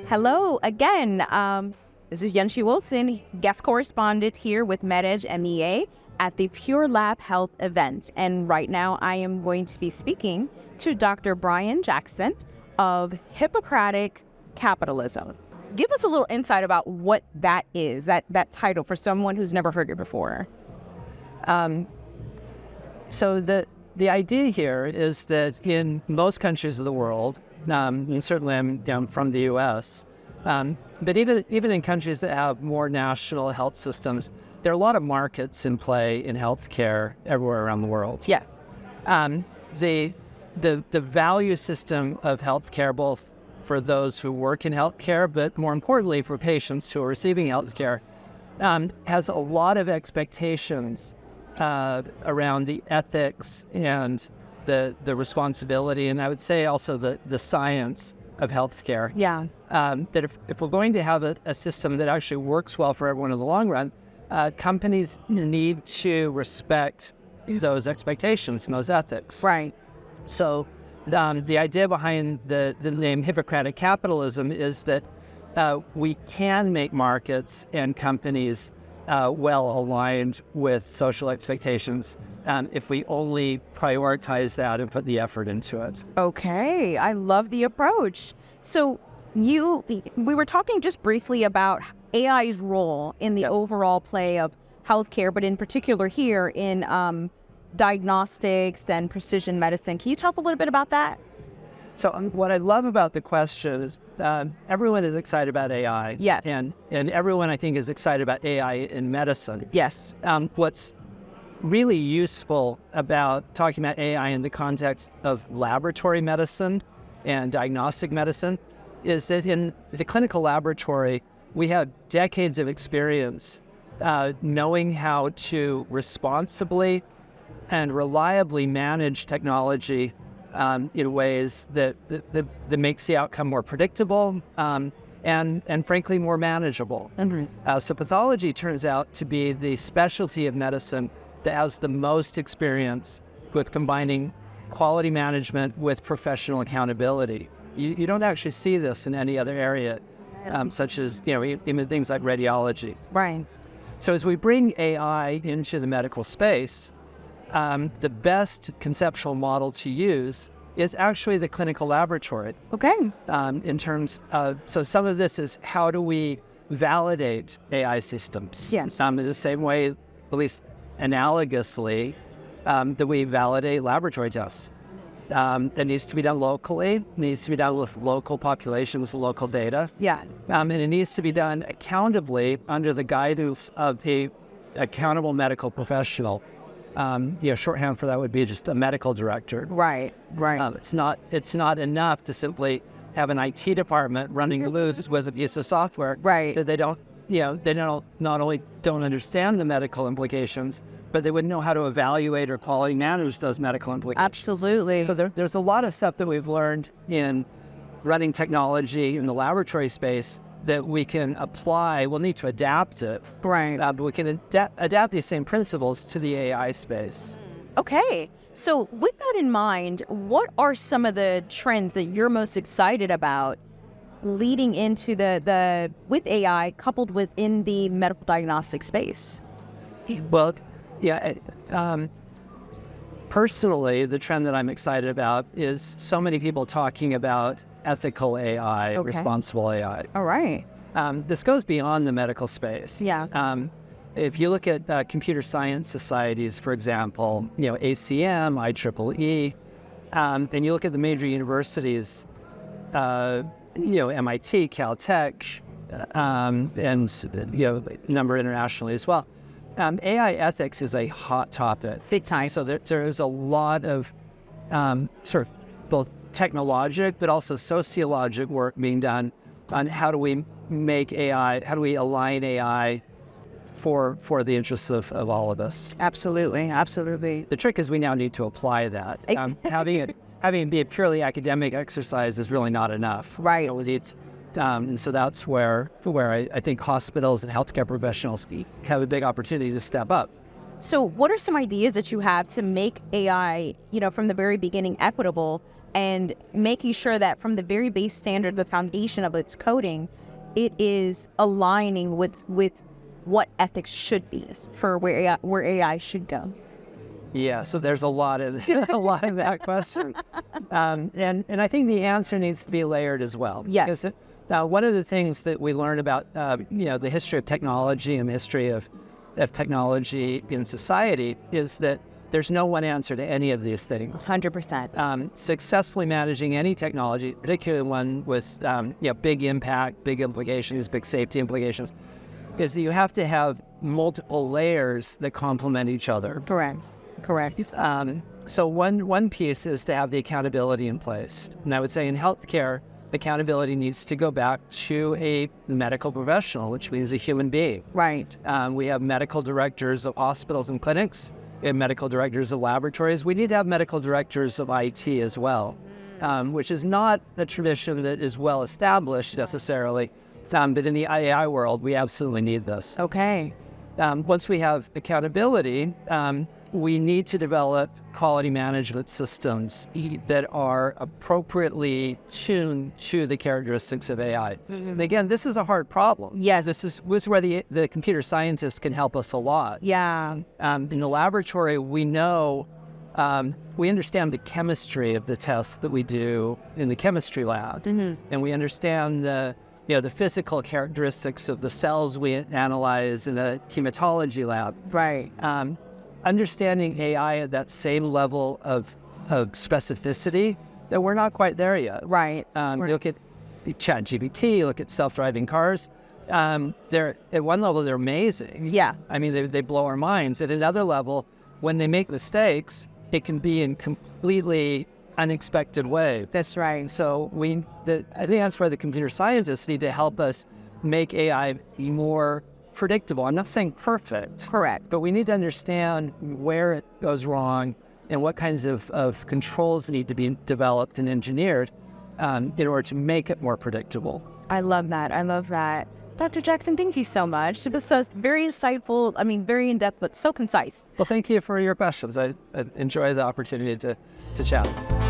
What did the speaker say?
Hello again. This is Yanshi Wilson, guest correspondent here with MedEdge MEA at the Pure Lab Health event. And right now I am going to be speaking to Dr. Brian Jackson of Hippocratic Capitalism. Give us a little insight about what that is, that title, for someone who's never heard it before. So the idea here is that in most countries of the world, and certainly I'm from the U.S., but even in countries that have more national health systems, there are a lot of markets in play in healthcare everywhere around the world. Yeah. The value system of healthcare, both for those who work in healthcare, but more importantly for patients who are receiving healthcare, has a lot of expectations around the ethics and the responsibility, and I would say also the science of healthcare. Yeah. That if we're going to have a system that actually works well for everyone in the long run, companies need to respect those expectations and those ethics. Right. So the idea behind the name Hippocratic Capitalism is that we can make markets and companies well aligned with social expectations if we only prioritize that and put the effort into it. Okay, I love the approach. So we were talking just briefly about AI's role in the overall play of healthcare, but in particular here in diagnostics and precision medicine. Can you talk a little bit about that? So what I love about the question is everyone is excited about AI. Yes. And everyone, I think, is excited about AI in medicine. Yes. What's really useful about talking about AI in the context of laboratory medicine and diagnostic medicine is that in the clinical laboratory, we have decades of experience knowing how to responsibly and reliably manage technology in ways that makes the outcome more predictable and frankly more manageable. Mm-hmm. So pathology turns out to be the specialty of medicine that has the most experience with combining quality management with professional accountability. You don't actually see this in any other area, such as even things like radiology. Right. So as we bring AI into the medical space, the best conceptual model to use is actually the clinical laboratory. Okay. In terms of, so some of this is how do we validate AI systems? Yes. In the same way, at least analogously, that we validate laboratory tests. It needs to be done locally, it needs to be done with local populations, local data. Yeah. And it needs to be done accountably under the guidance of the accountable medical professional. Shorthand for that would be just a medical director. Right. It's not enough to simply have an IT department running loose with a piece of software. Right. That they don't not only don't understand the medical implications, but they wouldn't know how to evaluate or quality manage those medical implications. Absolutely. So there's a lot of stuff that we've learned in running technology in the laboratory space that we can apply. We'll need to adapt it. Right. But we can adapt these same principles to the AI space. Okay. So with that in mind, what are some of the trends that you're most excited about leading into the with AI coupled within the medical diagnostic space? Well, personally, the trend that I'm excited about is so many people talking about ethical AI, responsible AI. All right. This goes beyond the medical space. Yeah. If you look at computer science societies, for example, ACM, IEEE, and you look at the major universities, MIT, Caltech, and a number internationally as well. AI ethics is a hot topic. Big time. So there is a lot of sort of both technologic but also sociologic work being done on how do we make AI, how do we align AI for the interests of all of us. Absolutely. The trick is we now need to apply that. Having it be a purely academic exercise is really not enough. Right. And so that's where I think hospitals and healthcare professionals have a big opportunity to step up. So what are some ideas that you have to make AI, from the very beginning equitable, and making sure that from the very base standard, the foundation of its coding, it is aligning with what ethics should be for where AI should go? Yeah, so there's a lot of that question, and I think the answer needs to be layered as well. Yes. Because one of the things that we learn about the history of technology and the history of technology in society is that there's no one answer to any of these things. 100%. Successfully managing any technology, particularly one with big impact, big implications, big safety implications, is that you have to have multiple layers that complement each other. Correct. So one piece is to have the accountability in place. And I would say in healthcare, accountability needs to go back to a medical professional, which means a human being. Right. We have medical directors of hospitals and clinics. We have medical directors of laboratories. We need to have medical directors of IT as well, which is not a tradition that is well established necessarily. But in the AI world, we absolutely need this. Okay. Once we have accountability, we need to develop quality management systems that are appropriately tuned to the characteristics of AI. And again, this is a hard problem. Yes. This is where the computer scientists can help us a lot. Yeah. In the laboratory, we know, we understand the chemistry of the tests that we do in the chemistry lab. And we understand the physical characteristics of the cells we analyze in the hematology lab. Right. Understanding AI at that same level of specificity, that we're not quite there yet. Right. You look at ChatGPT, you look at self-driving cars. They're at one level, they're amazing. Yeah. I mean, they blow our minds. At another level, when they make mistakes, it can be in completely unexpected way. That's right. So I think that's where the computer scientists need to help us make AI more predictable. I'm not saying perfect. Correct. But we need to understand where it goes wrong and what kinds of controls need to be developed and engineered in order to make it more predictable. I love that. Dr. Jackson, thank you so much. It was very insightful, very in-depth, but so concise. Well, thank you for your questions. I enjoy the opportunity to chat.